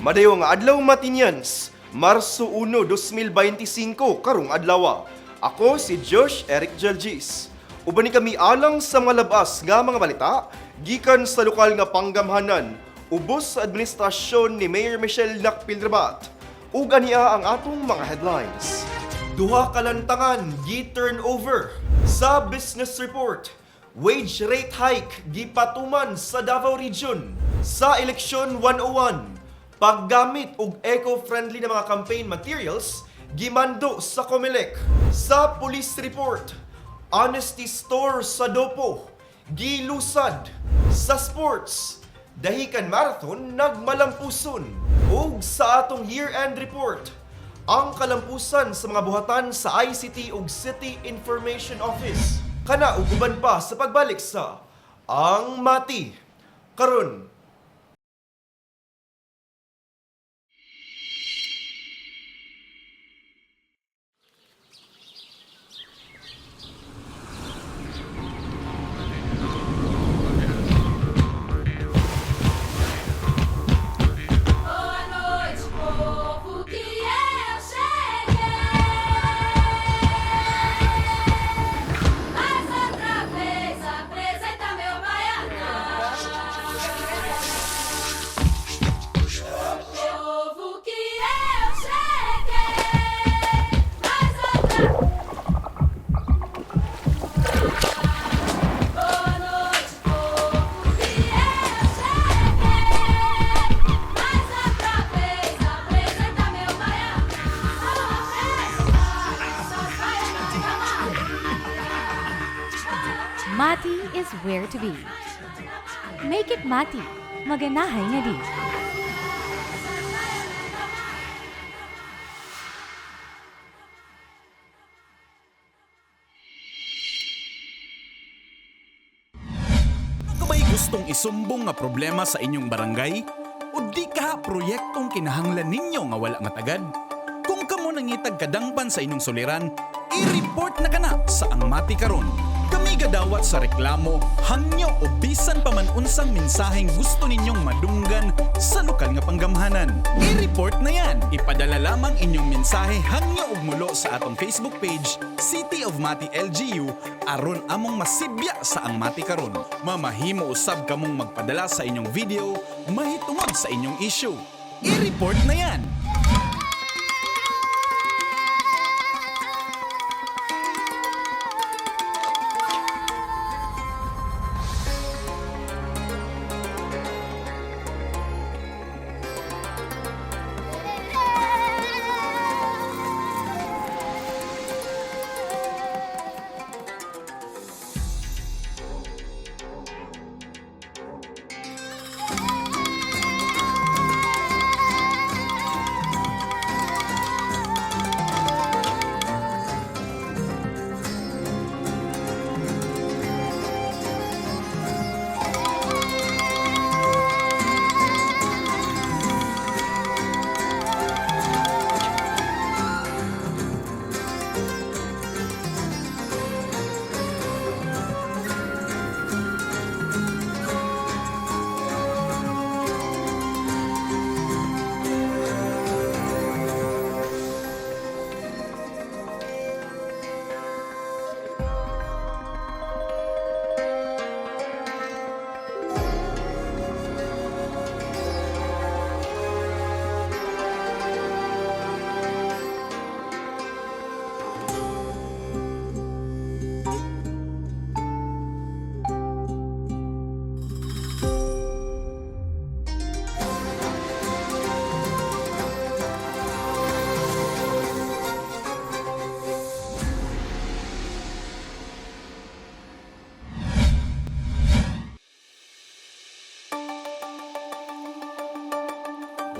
Madayong adlaw Matinians, Marso 1, 2025, karong adlaw. Ako si Josh Eric Gelgis. Uban ni kami alang sa mga labas nga mga balita, gikan sa lokal nga panggamhanan, ubos sa administrasyon ni Mayor Michelle Nakpilrabat. Ug aniya ang atong mga headlines. Duha ka lantangan gi-turnover sa business report. Wage rate hike gipatuman sa Davao Region. Sa eleksyon 101, paggamit og eco-friendly na mga campaign materials gimando sa COMELEC. Sa police report, honesty store sa Dopo gilusad. Sa sports, Dahican Marathon nagmalampuson. Ug sa atong year-end report, ang kalampusan sa mga buhatan sa ICT ug City Information Office. Kana ug uban pa sa pagbalik sa Ang Mati karon. Boa noite, povo, que eu cheguei. Mais outra vez apresenta meu baianão. Povo, que eu cheguei. Mais outra. Boa noite, povo, que eu cheguei. Mais outra vez apresenta meu baianão. Mati is where to be. Make it Mati. Maganahay nga di. Kabay gustong isumbong nga problema sa inyong barangay? O di ka proyektong kinahanglan ninyo nga wala nga tagad? Kung kamo nangitag kadangpan sa inyong suliran, i-report na kana sa Ang Mati karon. Kami gadawat sa reklamo, hangyo o bisan pa man unsang mensaheng gusto ninyong madunggan sa lokal nga panggamhanan. I-report na yan. Ipadala lamang inyong mensahe hangyo ug mulo sa atong Facebook page, City of Mati LGU, aron among masibya sa Ang Mati karon. Mamahimo usab kamong magpadala sa inyong video, mahitungod sa inyong issue. I-report na yan.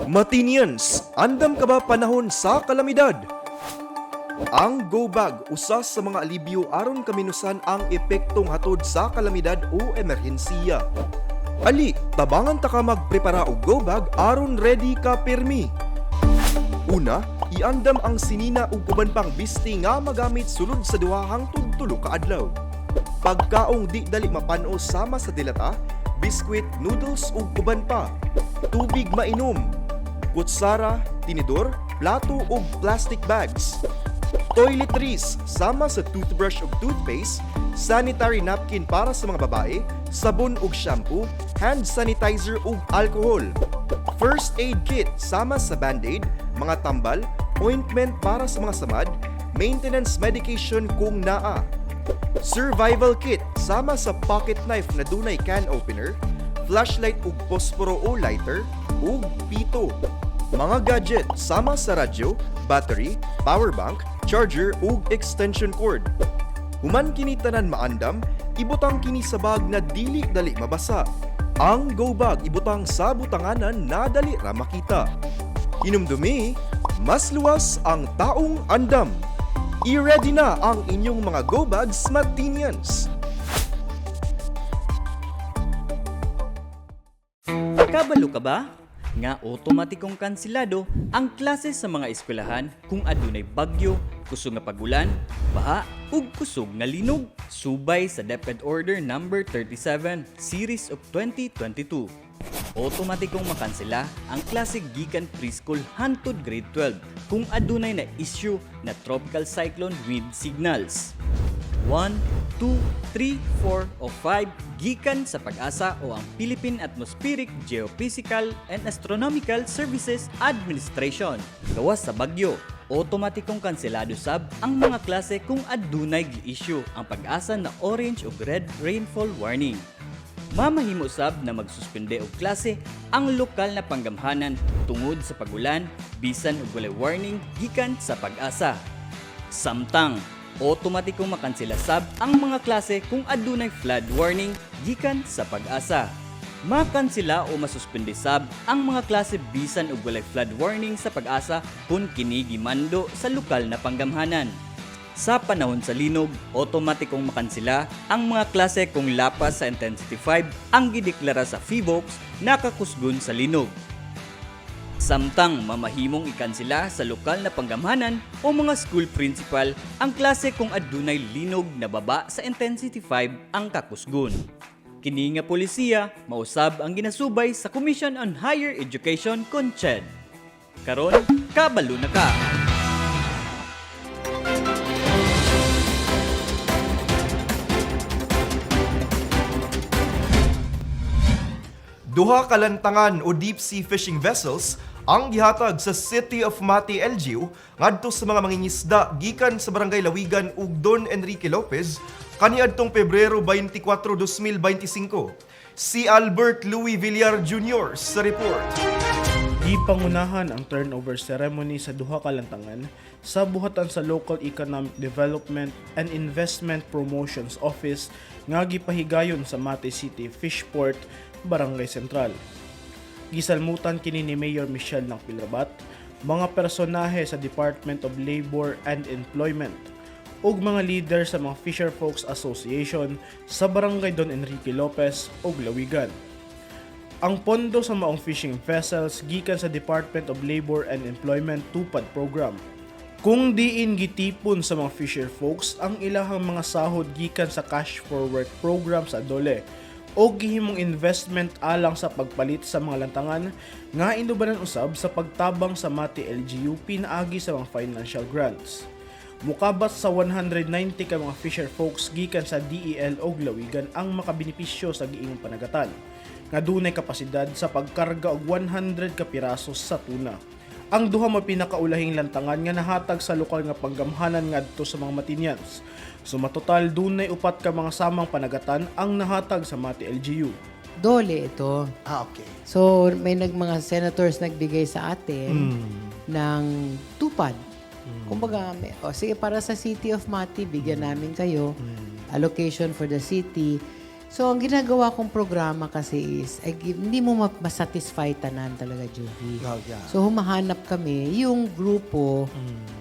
Matinians, andam ka ba panahon sa kalamidad? Ang Go Bag usa sa mga alibyo aron kaminusan ang epektong hatod sa kalamidad o emerhensiya. Ali, tabangan ta ka magprepara og Go Bag aron ready ka pirmi. Una, iandam ang sinina ug uban pang bisti nga magamit sulod sa duha hangtod tulo ka adlaw. Pagkaong di dali mapano sama sa dilata, biskwit, noodles ug uban pa. Tubig mainom. kutsara, tinidor, plato ug plastic bags. Toiletries sama sa toothbrush ug toothpaste, sanitary napkin para sa mga babae, sabon ug shampoo, hand sanitizer ug alcohol. First aid kit sama sa band-aid, mga tambal, ointment para sa mga samad, maintenance medication kung naa. Survival kit sama sa pocket knife na dunay can opener, flashlight ug posporo o lighter, ug pito. Mga gadget sama sa radyo, battery, power bank, charger ug extension cord. Human kini tanan maandam, ibutang kini sa bag na dili dali mabasa. Ang go bag ibutang sa butanganan na dali ra makita. Hinumdumi, mas luwas ang taong andam. I-ready na ang inyong mga go bags, Matinians. Kabalo ka ba? Nga otomatikong kansilado ang klase sa mga eskwelahan kung adunay bagyo, kusog nga pagulan, baha, ug kusog nga linog. Subay sa DepEd Order No. 37, Series of 2022. Otomatikong makansela ang klase gikan preschool hangtod grade 12 kung adunay na issue na tropical cyclone wind signals. 1, 2, 3, 4 o 5 gikan sa Pag-asa o ang Philippine Atmospheric, Geophysical and Astronomical Services Administration. Gawas sa bagyo, otomatikong kanselado sab ang mga klase kung adunay gi-issue ang Pag-asa na orange o red rainfall warning. Mamahimo sab na magsuspende og klase ang lokal na panggamhanan tungod sa pagulan bisan og walay warning gikan sa Pag-asa. Samtang otomatikong makansela sab ang mga klase kung adunay flood warning gikan sa Pag-asa. Makansela o masuspende sab ang mga klase bisan og walay flood warning sa Pag-asa kung kini gimando sa lokal na panggamhanan. Sa panahon sa linog, otomatikong makansela ang mga klase kung lapas sa intensity 5 ang gideklara sa PHIVOLCS nakakusgon sa linog. Samtang mamahimong ikansela sa lokal na panggamhanan o mga school principal ang klase kung adunay linog na baba sa intensity 5 ang kakusgon. Kini nga polisiya mausab ang ginasubay sa Commission on Higher Education CONCHED. Karon, kabalo na ka! Duha ka lantangan o deep sea fishing vessels ang gihatag sa City of Mati, LGU ngadto sa mga mangingisda gikan sa Barangay Lawigan ug Don Enrique Lopez kaniadtong Pebrero 24, 2025. Si Albert Louis Villar Jr. sa report. Gipangunahan ang turnover ceremony sa duha ka lantangan sa buhatan sa Local Economic Development and Investment Promotions Office nga gipahigayon sa Mati City Fishport, Barangay Sentral. Gisalmutan kini ni Mayor Michelle ng Pilrabat, mga personahe sa Department of Labor and Employment ug mga leader sa mga Fisher Folks Association sa Barangay Don Enrique Lopez ug Lawigan. Ang pondo sa maong fishing vessels gikan sa Department of Labor and Employment tupad program. Kung diin gitipon sa mga Fisher Folks ang ilahang mga sahod gikan sa Cash for Work program sa Dole o gihimong investment alang sa pagpalit sa mga lantangan nga inubanan usab sa pagtabang sa Mati LGU pinaagi sa mga financial grants. Mukabat sa 190 ka mga Fisher Folks gikan sa DEL o Lawigan ang makabenepisyo sa giingong panagatan nga dunay kapasidad sa pagkarga og 100 ka pirasos sa tuna. Ang duha mo pinakaulahing lantangan nga nahatag sa lokal nga panggamhanan ngadto sa mga Matinians. So matotal dunay 4 ka mga samang panagatan ang nahatag sa Mati LGU. Dole ito. Okay. So may mga senators nagbigay sa atin ng tupad. Kumbaga, sige para sa City of Mati, bigyan namin kayo allocation for the city. So, ang ginagawa kong programa kasi is, hindi mo masatisfy tanan talaga, Juvie. Oh, yeah. So, humahanap kami yung grupo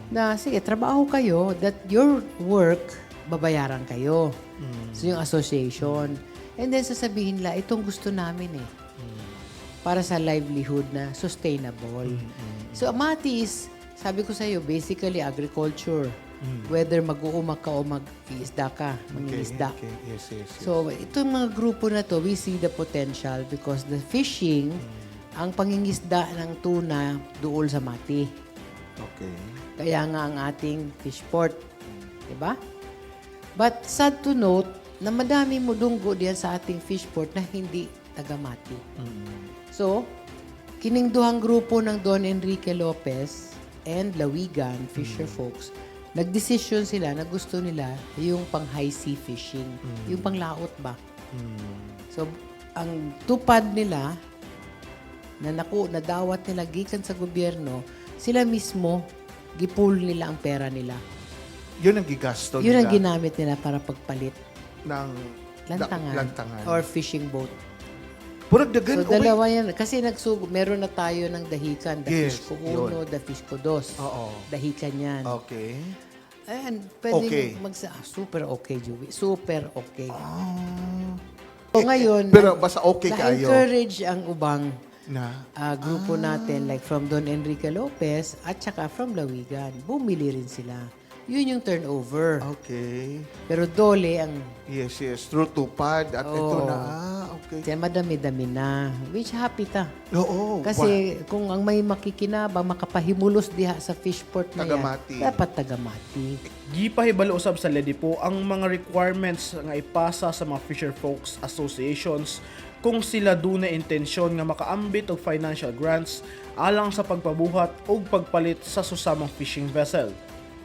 na, sige, trabaho kayo, that your work, babayaran kayo. So, yung association. And then, sasabihin nila, itong gusto namin eh. Para sa livelihood na sustainable. So, Mati is, sabi ko sa iyo, basically agriculture. Whether mag-uumak ka o mag-iisda ka, mangingisda. Okay. Yes. So, itong mga grupo na to, we see the potential because the fishing ang pangingisda ng tuna duol sa Mati. Okay. Kaya nga ang ating fish port. Diba? But sad to note na madami mo dunggo diyan sa ating fish port na hindi taga-Mati. So, kining duhang grupo ng Don Enrique Lopez and Lawigan Fisher Folks, nagdesisyon sila na gusto nila yung pang high sea fishing. Yung pang laot ba? So, ang tupad nila na nadawat nila gikan sa gobyerno, sila mismo gipool nila ang pera nila. Yun ang gigasto Yun ang nila ginamit nila para pagpalit ng lantangan, or fishing boat. Pero dagan, So, dalawa yan. Kasi meron na tayo ng dahikan. Yes, Dafisco 1, yun. Dafisco 2. Oo. Dahikan yan. Okay. And pwede Okay. super okay, Joey. Super okay. So ngayon, Pero basta okay kayo na-encourage ang ubang na. grupo natin, like from Don Enrique Lopez at saka from Lawigan. Bumili rin sila. Yun yung turnover. Okay. Pero dole ang Yes. True tupad. At ito Oo. na. Okay. kaya madami-dami na. Which happy ta. Oo. Kasi kung ang may makikinabang, makapahimulos diha sa fishport na Tagamati. yan, dapat tagamati. Gipahibalo usab sa LEDIPO ang mga requirements nga ipasa sa mga fisher folks associations kung sila dunay intensyon nga makaambit og financial grants alang sa pagpabuhat og pagpalit sa susamang fishing vessel.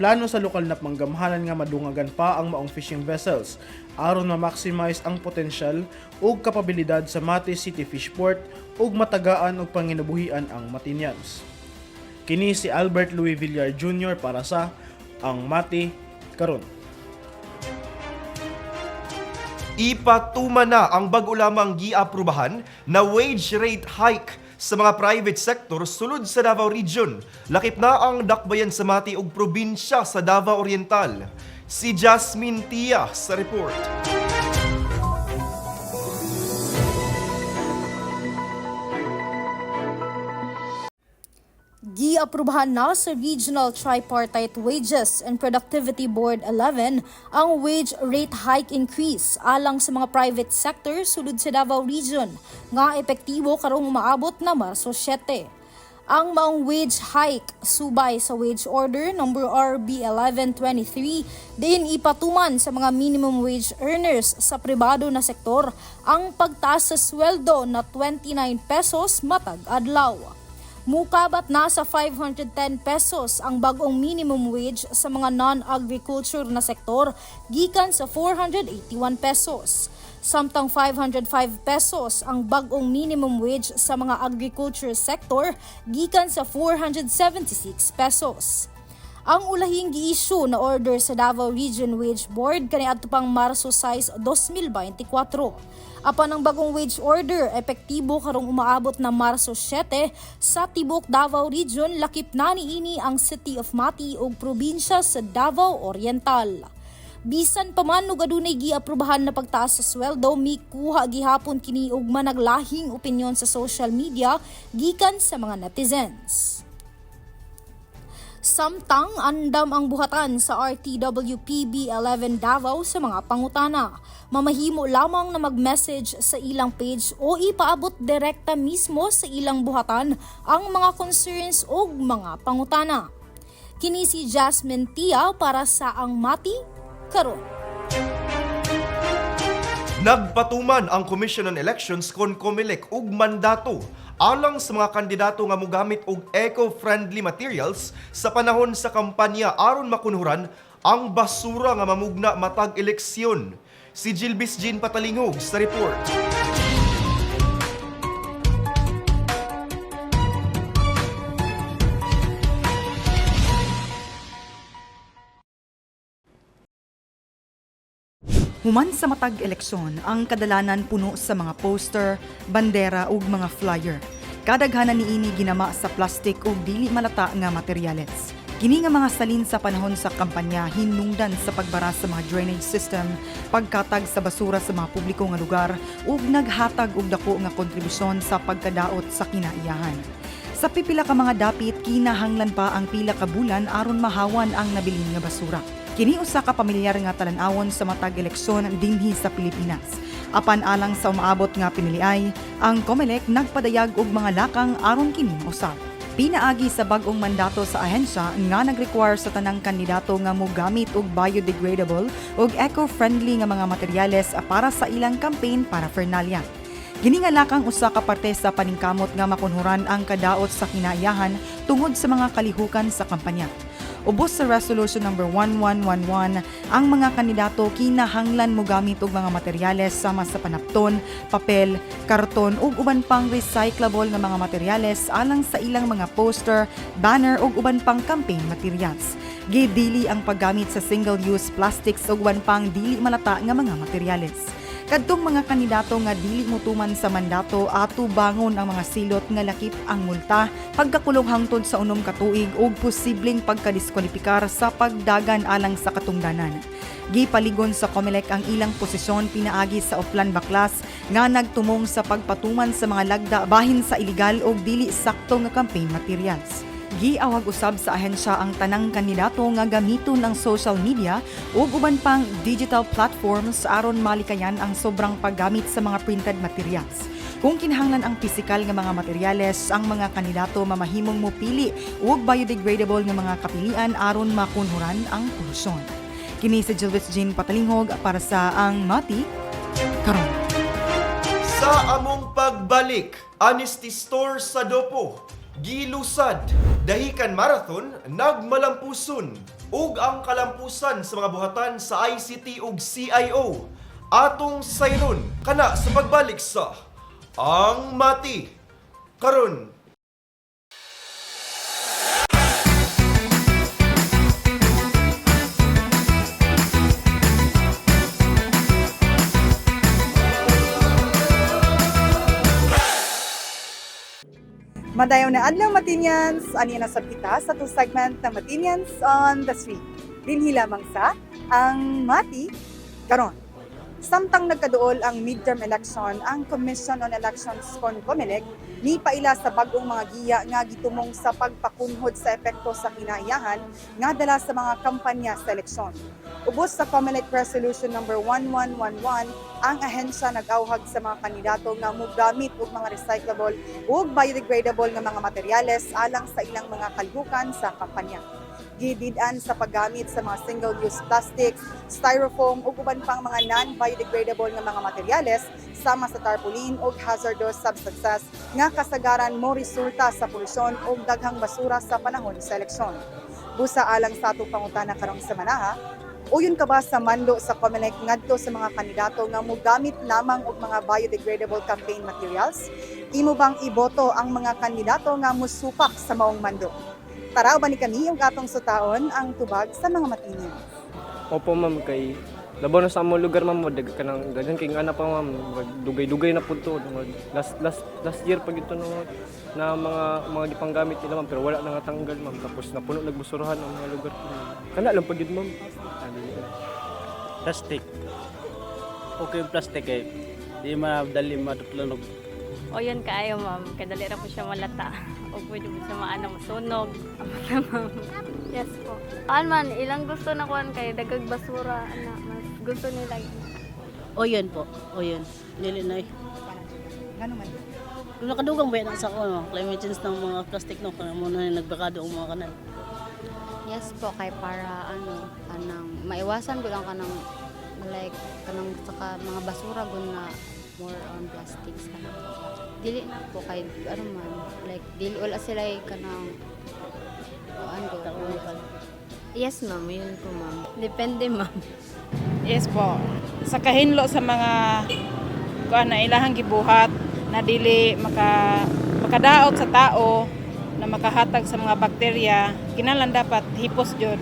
Plano sa lokal na panggamhanan nga madungagan pa ang maong fishing vessels aron ma-maximize ang potensyal ug kapabilidad sa Mati City Fishport ug matagaan og panginabuhian ang Matinyans. Kini si Albert Louis Villar Jr. para sa Ang Mati Karon. Ipatuma na ang bago lamang giaprubahan na wage rate hike sa mga private sector sulod sa Davao Region. Lakip na ang dakbayan sa Mati ug probinsya sa Davao Oriental. Si Jasmine Tia sa report. Giaprubahan na sa Regional Tripartite Wages and Productivity Board 11 ang wage rate hike increase alang sa mga private sector sulod sa Davao Region nga epektibo karong maabot na Marso 7. Ang maong wage hike subay sa Wage Order number RB 1123 din ipatuman sa mga minimum wage earners sa pribado na sektor ang pagtaas sa sweldo na 29 pesos matag adlaw. Mukabat na sa 510 pesos ang bagong minimum wage sa mga non-agriculture na sektor gikan sa 481 pesos. Samtang 505 pesos ang bagong minimum wage sa mga agriculture sector gikan sa 476 pesos. Ang ulahing gi-issue na order sa Davao Region Wage Board kaniadto pang Marso 6, 2024. Apan ang bagong wage order epektibo karong umaabot na Marso 7 sa tibok Davao Region, lakip na niini ang City of Mati ug probinsya sa Davao Oriental. Bisan pa man ug adunay giaprubahan na pagtaas sa sweldo, mikuha gihapon kini og managlahing opinyon sa social media gikan sa mga netizens. Samtang andam ang buhatan sa RTWPB 11 Davao sa mga pangutana. Mamahimo lamang na mag-message sa ilang page o ipaabot direkta mismo sa ilang buhatan ang mga concerns o mga pangutana. Kini si Jasmine Tia para sa Ang Mati Karon. Nagpatuman ang Commission on Elections kon COMELEC ug mandato alang sa mga kandidato nga mogamit og eco-friendly materials sa panahon sa kampanya aron makunhuran ang basura nga mamugna matag eleksyon. Si Jilbis Jean Patalingog sa report. Human sa matag eleksyon, ang kadalanan puno sa mga poster, bandera ug mga flyer. Kadaghanan niini ginama sa plastic ug dili malata nga materyales. Kini nga mga salin sa panahon sa kampanya hinungdan sa pagbara sa mga drainage system, pagkatag sa basura sa mga publiko nga lugar ug naghatag og dako nga kontribusyon sa pagkadaot sa kinaiyahan. Sa pipila ka mga dapit, kinahanglan pa ang pila ka bulan aron mahawan ang nabilin nga basura. Kini usa ka pamilyar nga talan-awon sa matag eleksyon dinhi sa Pilipinas. Apan alang sa umaabot nga piniliay, ang COMELEC nagpadayag og mga lakang aron kini usab. Pinaagi sa bag-ong mandato sa ahensya nga nag-require sa tanang kandidato nga mogamit og biodegradable ug eco-friendly nga mga materyales para sa ilang campaign paraphernalia. Gini nga lakang usa ka parte sa paningkamot nga makunhuran ang kadaot sa kinaiyahan tungod sa mga kalihukan sa kampanya. Ubos sa Resolution number 1111, ang mga kandidato kinahanglan mogamit og mga materyales sama sa panapton, papel, karton ug uban pang recyclable nga mga materyales alang sa ilang mga poster, banner ug uban pang campaign materials. Gidili ang paggamit sa single-use plastics ug uban pang dili malata nga mga materyales. Kadtong mga kandidato nga dili motuman sa mandato ato bangon ang mga silot nga lakip ang multa, pagkakulong hangtod sa 6 ka tuig ug posibleng pagkadiskwalipikar sa pagdagan alang sa katungdanan. Gipaligon sa COMELEC ang ilang posisyon pinaagi sa Oplan Baklas nga nagtumong sa pagpatuman sa mga lagda bahin sa iligal ug dili sakto nga campaign materials. Giawag usab sa ahensya ang tanang kandidato nga gamiton ang social media ug uban pang digital platforms aron malikayan ang sobrang paggamit sa mga printed materials. Kung kinahanglan ang pisikal nga mga materyales, ang mga kandidato mamahimong mopili ug biodegradable nga mga kapilian aron makunhuran ang polusyon. Kini si Jilbis Jean Patalinghog para sa Ang Mati Karon. Sa among pagbalik, Honesty Store sa Dopo, gilusad, Dahikan Marathon, nagmalampuson, ug ang kalampusan sa mga buhatan sa ICT ug CIO. Atong sayron, kana sa pagbalik sa Ang Mati Karon. Madayon na adlaw Matinians, ani na sab kita sa to segment na Matinians on the Street. Dinhi lamang sa Ang Mati Karon. Samtang nagkaduol ang midterm election, ang Commission on Elections kon COMELEC ni paila sa bag-ong mga giya nga gitumong sa pagpakunhod sa epekto sa kinaiyahan nga dala sa mga kampanya sa eleksyon. Ubos sa COMELEC Resolution number 1111, ang ahensya nag-awhag sa mga kandidato nga mogamit og mga recyclable ug biodegradable nga mga materyales alang sa ilang mga kalihukan sa kampanya. Gidid-an sa paggamit sa mga single-use plastics, styrofoam ug uban pang mga non-biodegradable nga mga materyales sama sa tarpaulin ug hazardous substances nga kasagaran mo resulta sa polusyon ug daghang basura sa panahon sa eleksyon. Busa alang sa atong pangutana karong semana, uyon ka ba sa mando sa COMELEC ngadto sa mga kandidato nga mogamit lamang og mga biodegradable campaign materials? Imo bang iboto ang mga kandidato nga mosupak sa maong mando? Tara ba ni kami yung katong sutaon ang tubag sa mga Matinian? Opo ma'am, kay labaw na sa among lugar ma'am, daga ka nang ganyan kay ana pa ma'am, dugay-dugay na punto. Last year pag ito na mga gipanggamit nila ma'am, pero wala na nga tanggal ma'am. Tapos napuno nagbusurahan ang mga lugar. Kana lang pag yun ma'am. Plastic. Okay yung plastic eh. Di madali matutulog. O yun kaayo ma'am, kadali ra po siya malata. O pwede po siya maano masunog. Yes po. Man, ilang gusto na kuan kay dagag basura ana, mas gusto nila. O yun po, o yun. Dili na eh. Ngano man? Kung nakadugang ba yan sa climate change ng mga plastic no, kaya muna nagbakado ang mga kanal. Yes po, kay para kanang maiwasan ko lang kanang like kanang saka mga basura gun na more on plastics kanang. Dili na po kay man like dili wala sila kanang Yes ma'am, yun po ma'am. Depende ma'am. Yes po. Sa kahinlo sa mga kuan na ilahang gibuhat na dili makadaot sa tao na makahatag sa mga bakterya, kinahanglan dapat hipos jud.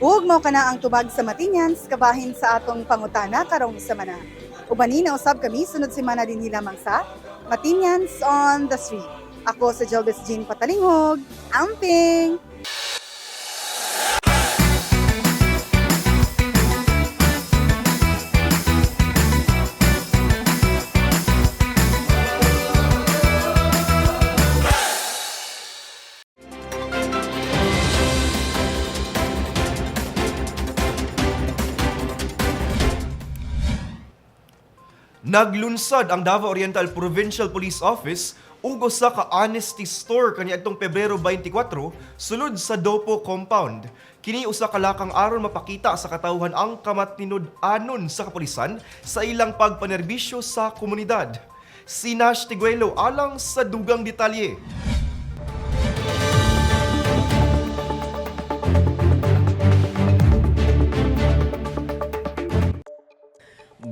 Ug mao kana ang tubag sa Matinians kabahin sa atong pangutana karong semana. Ubani na usab kami sunod semana dinhi lamang sa Matinians on the Street. Ako sa Jilbis Jean Patalinghog, Amping! Naglunsad ang Davao Oriental Provincial Police Office ug usa ka honesty store kaniadtong Pebrero 24 sulod sa Dopo Compound. Kini usa ka lakang aron mapakita sa katawhan ang kamatinud-anon sa kapulisan sa ilang pagpanerbisyo sa komunidad. Si Nash Tiguelo alang sa dugang detalye.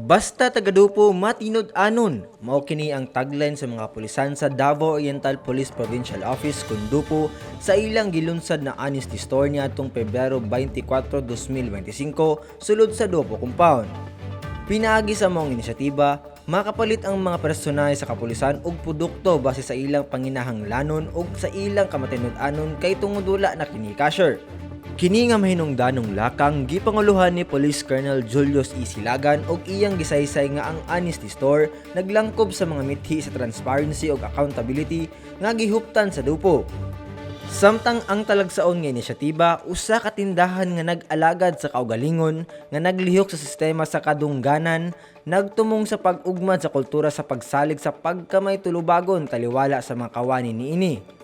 Basta tagadupo matinod anon, mao kini ang tagline sa mga pulisan sa Davao Oriental Police Provincial Office kundupo sa ilang gilunsad na honesty store niadtong Pebrero 24, 2025 sulod sa Dopo Compound. Pinaagi sa maong inisyatiba, makapalit ang mga personahe sa kapulisan og produkto base sa ilang panginahanglanon ug sa ilang kamatinud-anon kay tungod wala na kini cashier. Kini nga mahinungdanong lakang gipanguluhan ni Police Colonel Julius E. Silagan og iyang gisaysay nga ang honesty store naglangkob sa mga mithi sa transparency ug accountability nga gihuptan sa Dupo. Samtang ang talagsaon nga inisyatiba usa ka tindahan nga nag-alagad sa kaugalingon nga naglihok sa sistema sa kadungganan, nagtumong sa pag-ugmad sa kultura sa pagsalig sa pagkamay tulubagon taliwala sa mga kawani niini.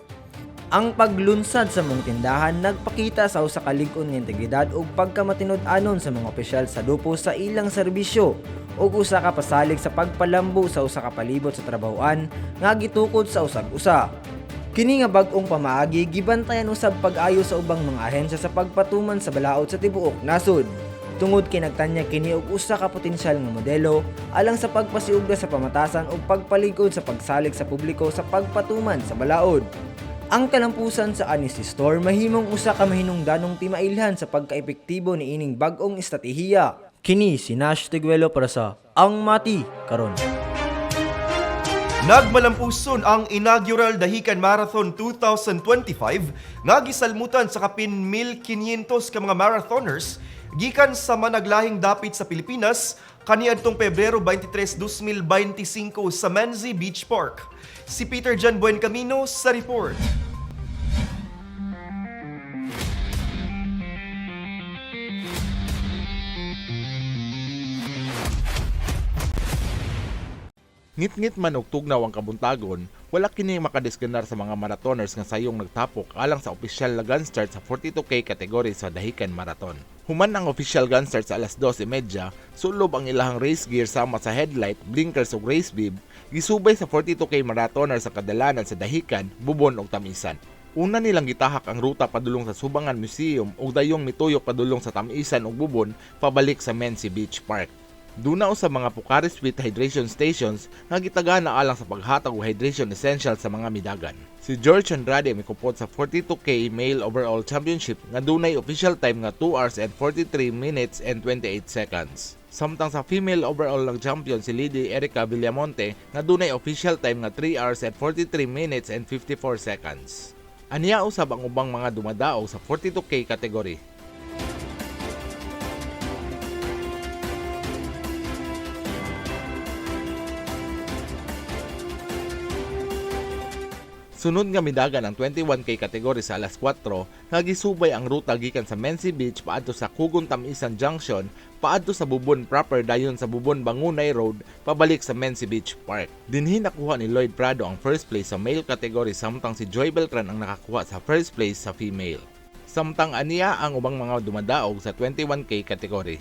Ang paglunsad sa mong tindahan nagpakita sa usa ka lig-on nga integridad ug pagkamatinud-anon sa mga opisyal sa Dupo sa ilang serbisyo ug usa ka pasalig sa pagpalambo sa usa ka palibot sa trabahoan nga gitukod sa usag-usa. Kini nga bag-ong pamaagi gibantayan usab pag-ayo sa ubang mga ahensya sa pagpatuman sa balaod sa tibuok nasod. Tungod kay nagtanya kini og usa ka potensyal nga modelo alang sa pagpasiugda sa pamatasan ug pagpaligod sa pagsalig sa publiko sa pagpatuman sa balaod. Ang kalampusan sa honesty store mahimong usa ka mahinungdanong timailhan sa pagkaepektibo ni ining bag-ong estratehiya. Kini si Nash Tiguelo para sa Ang Mati Karon. Nagmalampuson ang inaugural Dahican Marathon 2025 nga gisalmutan sa kapin 1,500 ka mga marathoners gikan sa managlahing dapit sa Pilipinas kaniadtong Pebrero 23, 2025 sa Manzi Beach Park. Si Peter John Buencamino sa report. Ngit-ngit man og tugnaw ang kabuntagon, wala kini makadisganar sa mga marathoners nga sayong nagtapok alang sa opisyal na gun start sa 42K category sa Dahican Marathon. Human ang official gun start sa alas 12:30, sulob ang ilahang race gear sama sa headlight, blinkers ug race bib, gisubay sa 42K marathoner sa kadalanan sa Dahican, Bubon ug Tamisan. Una nilang gitahak ang ruta padulong sa Subangan Museum ug dayong mituyok padulong sa Tamisan ug Bubon pabalik sa Manzi Beach Park. Duna sa mga Pocari Sweet hydration stations nga gitagana alang sa paghatag og hydration essentials sa mga midagan. Si George Andrade mikupot sa 42K Male Overall Championship nga dunay official time nga 2 hours and 43 minutes and 28 seconds. Samtang sa female overall lang champion si Lady Erica Villamonte nga dunay official time nga 3 hours and 43 minutes and 54 seconds. Aniya usab ang ubang mga dumadaog sa 42K category. Sunod nga midagan ang 21K category sa alas 4 nga gisubay ang ruta gikan sa Manzi Beach paadto sa Kugon Tamisan Junction paadto sa Bubon proper dayon sa Bubon Bangunay Road pabalik sa Manzi Beach Park. Dinhi nakuha ni Lloyd Prado ang first place sa male category samtang si Joy Beltran ang nakakuha sa first place sa female. Samtang aniya ang ubang mga dumadaog sa 21K category.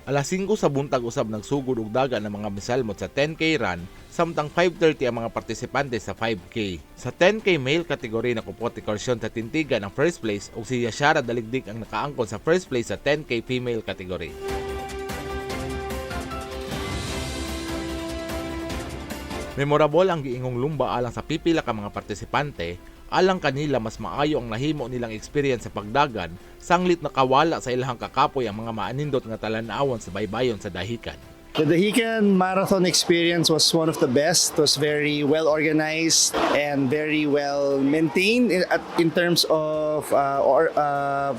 Alas 5 sa buntag usab nagsugod og daga ng mga misalmot sa 10K run samtang 5:30 ang mga partisipante sa 5K. Sa 10K male category nakupot ni Carson sa Tintigan ang first place ug si Yashara Daligdig ang nakaangkon sa first place sa 10K female category. Memorable ang giingong lumba alang sa pipila ka mga partisipante. Alang kanila mas maayo ang nahimo nilang experience sa pagdagan, sanglit nakawala sa ilahang kakapoy ang mga maanindot nga talan-awon sa baybayon sa Dahican. The Dahican Marathon experience was one of the best. It was very well organized and very well maintained in terms of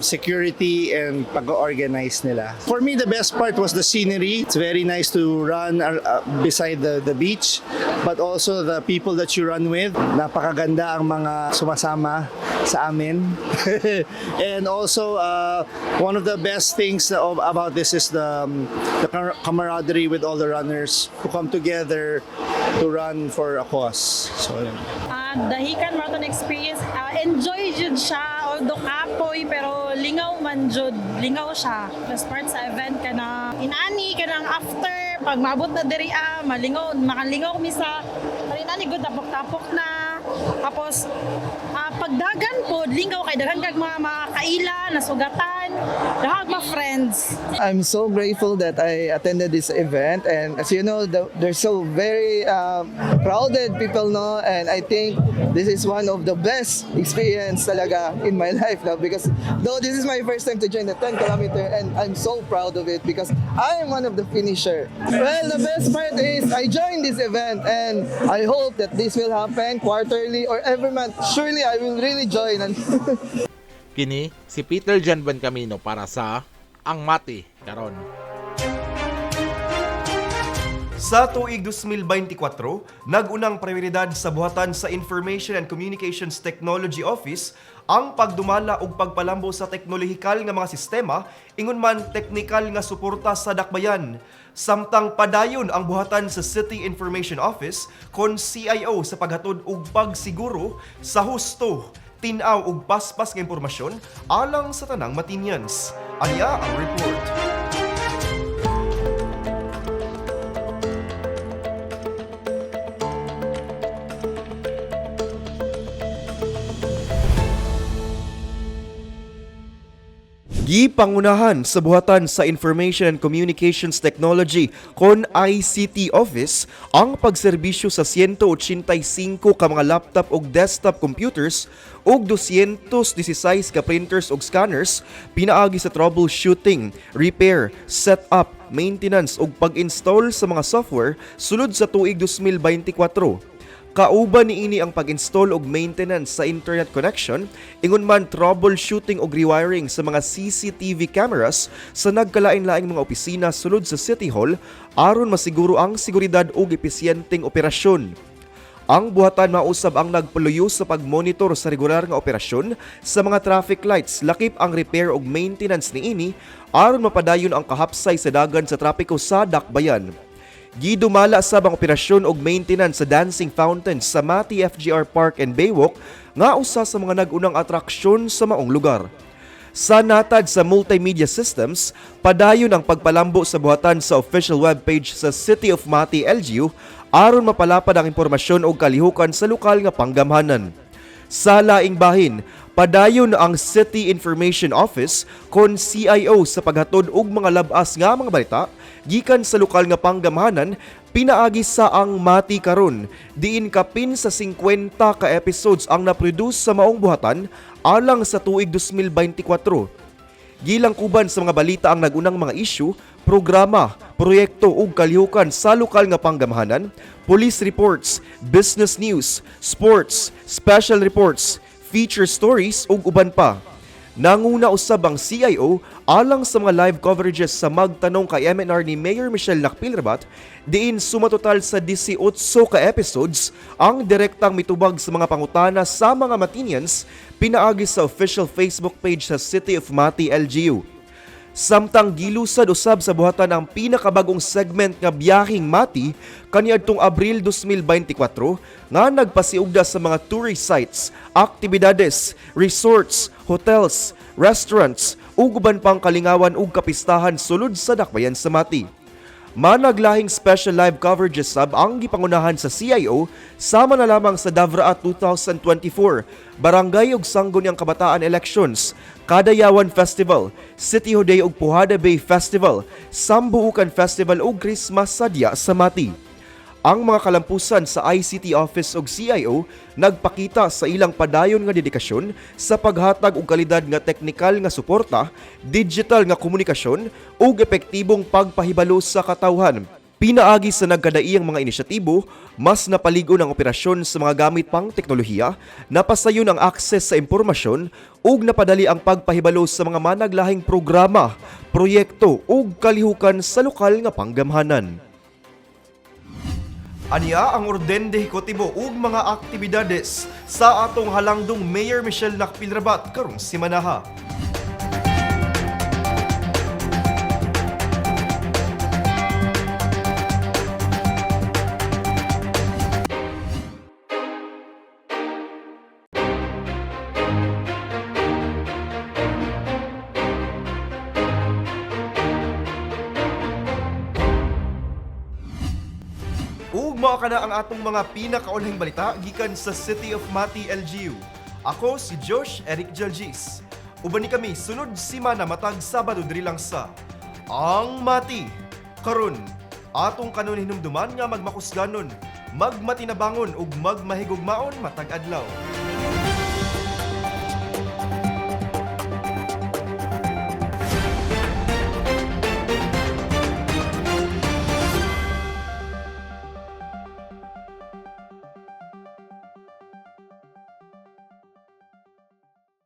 security and pag-organize nila. For me, the best part was the scenery. It's very nice to run beside the beach. but also the people that you run with. Napakaganda ang mga sumasama sa amin. And also, one of the best things about this is the camaraderie with all the runners who come together to run for a cause. So, Dahikan Marathon Experience, enjoy jud siya, although kapoy, pero lingaw man jud, lingaw siya. Plus part sa event ka na inani, ka nang after, pag maabot na diri malingaw, makalingaw mi sa, inani good, tapok-tapok na. Tapos, pagdagan po, lingaw kay daghan kag mga kaila, nasugatan, dahag mga friends. I'm so grateful that I attended this event, and as you know, there's so very crowded people, no, and I think this is one of the best experience talaga in my life now, because though this is my first time to join the 10 kilometer, and I'm so proud of it because I am one of the finisher. Well, the best part is I joined this event, and I hope that this will happen quarterly or every month. Surely I will really join. Kini si Peter Jan Bencamino para sa Ang Mati Karon. Sa tuig 2024, nag-unang prioridad sa buhatan sa Information and Communications Technology Office ang pagdumala ug pagpalambo sa teknolohikal nga mga sistema ingon man teknikal nga suporta sa dakbayan. Samtang padayon ang buhatan sa City Information Office kon CIO sa paghatod og pagsiguro sa husto, tin-aw ug paspas nga impormasyon alang sa tanang Matinians. Anya ang report. Gipangunahan sa buhatan sa Information and Communications Technology kon ICT Office ang pagserbisyo sa 185 ka mga laptop ug desktop computers ug 216 ka printers ug scanners pinaagi sa troubleshooting, repair, setup, maintenance ug pag-install sa mga software sulod sa tuig 2024. Kauban niini ang pag-install og maintenance sa internet connection, ingon man troubleshooting og rewiring sa mga CCTV cameras sa nagkalain-laing mga opisina sulod sa City Hall aron masiguro ang seguridad ug episyenteng operasyon. Ang buhatan mausab ang nagpuluyo sa pagmonitor sa regular nga operasyon sa mga traffic lights, lakip ang repair ug maintenance niini aron mapadayon ang kahapsay sa dagan sa trapiko sa dakbayan. Gidumala sab ang operasyon og maintenance sa dancing fountains sa Mati FGR Park and Baywalk nga usa sa mga nag-unang atraksyon sa maong lugar. Sa natad sa multimedia systems, padayon ang pagpalambo sa buhatan sa official webpage sa City of Mati LGU aron mapalapad ang impormasyon og kalihukan sa lokal nga panggamhanan. Sa laing bahin, padayon ang City Information Office kon CIO sa paghatod og mga labas nga mga balita gikan sa lokal nga panggamhanan pinaagi sa Ang Mati Karon, diin kapin sa 50 ka episodes ang naproduce sa maong buhatan alang sa tuig 2024. Gilang kuban sa mga balita ang nagunang mga issue, programa, proyekto ug kalihukan sa lokal nga panggamhanan, police reports, business news, sports, special reports, feature stories ug uban pa. Nanguna usab ang CIO alang sa mga live coverages sa magtanong kay MNR ni Mayor Michelle Lacpilrabat, diin sumatotal sa 18 ka episodes ang direktang mitubag sa mga pangutana sa mga Matinians pinaagi sa official Facebook page sa City of Mati LGU. Samtang gilusad usab sa buhatan ang pinakabagong segment nga Biyaheng Mati kaniadtong Abril 2024 nga nagpasiugda sa mga tourist sites, aktibidades, resorts, hotels, restaurants ug uban pang kalingawan ug kapistahan sulod sa dakbayan sa Mati. Managlahing special live coverages sab ang gipangunahan sa CIO sama na lamang sa Davraa 2024, Barangay ug Sangguniang Kabataan Elections, Kadayawan Festival, City Hoday ug Puhada Bay Festival, Sambuukan Festival ug Christmas sadya sa Mati. Ang mga kalampusan sa ICT Office ug CIO nagpakita sa ilang padayon nga dedikasyon sa paghatag og kalidad nga teknikal nga suporta, digital nga komunikasyon ug epektibong pagpahibalo sa katawhan. Pinaagi sa nagkadaiyang mga inisyatibo, mas napaligon ang operasyon sa mga gamit pang teknolohiya, napasayon ang akses sa impormasyon ug napadali ang pagpahibalo sa mga managlahing programa, proyekto ug kalihukan sa lokal nga panggamhanan. Aniya ang orden de ejecutibo ug mga aktibidades sa atong halangdong Mayor Michelle Nakpilrabat karong simanaha. Ug mao kana ang atong mga pinakaunahing balita gikan sa City of Mati, LGU. Ako si Josh Eric Jalgis. Uban ni kami sunod simana matag Sabado diri lang sa Ang Mati. Karon, atong kanon hinumduman nga magmakusganon, magmatinabangon ug magmahigugmaon matag adlaw.